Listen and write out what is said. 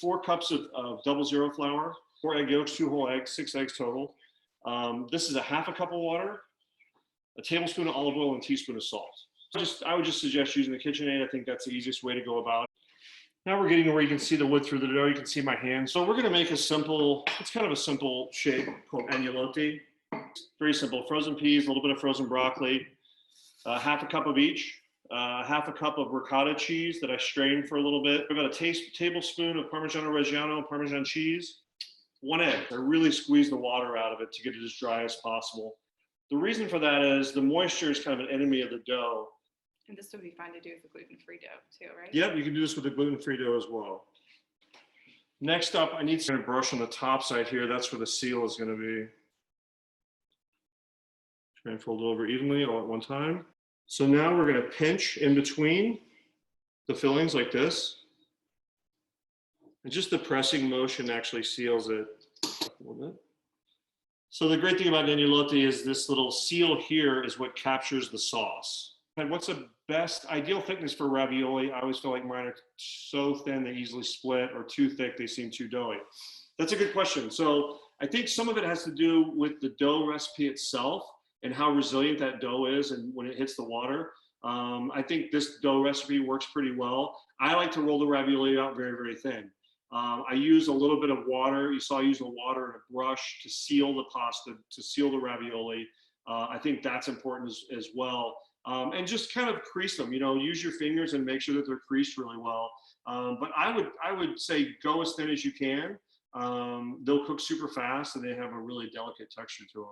4 cups of 00 flour, 4 egg yolks, 2 whole eggs, 6 eggs total. This is a half a cup of water, a tablespoon of olive oil, and a teaspoon of salt. I would just suggest using the KitchenAid. I think that's the easiest way to go about it. Now we're getting where you can see the wood through the dough. You can see my hand. So we're going to make a simple, it's kind of a simple shape called agnolotti. Very simple. Frozen peas, a little bit of frozen broccoli, half a cup of each, half a cup of ricotta cheese that I strained for a little bit, about a tablespoon of Parmigiano Reggiano, Parmesan cheese, 1 egg. I really squeeze the water out of it to get it as dry as possible. The reason for that is the moisture is kind of an enemy of the dough. And this would be fine to do with a gluten-free dough too, right? Yep, you can do this with a gluten-free dough as well. Next up, I need to brush on the top side here. That's where the seal is going to be. Try and fold it over evenly all at one time. So now we're going to pinch in between the fillings like this. And just the pressing motion actually seals it a little bit. So the great thing about agnolotti is this little seal here is what captures the sauce. And what's the best ideal thickness for ravioli? I always feel like mine are so thin they easily split, or too thick they seem too doughy. That's a good question. So I think some of it has to do with the dough recipe itself and how resilient that dough is and when it hits the water. I think this dough recipe works pretty well. I like to roll the ravioli out very, very thin. I use a little bit of water. You saw I use the water and a brush to seal the pasta, to seal the ravioli. I think that's important as well. And just kind of crease them, use your fingers and make sure that they're creased really well. But I would say go as thin as you can. They'll cook super fast and they have a really delicate texture to them.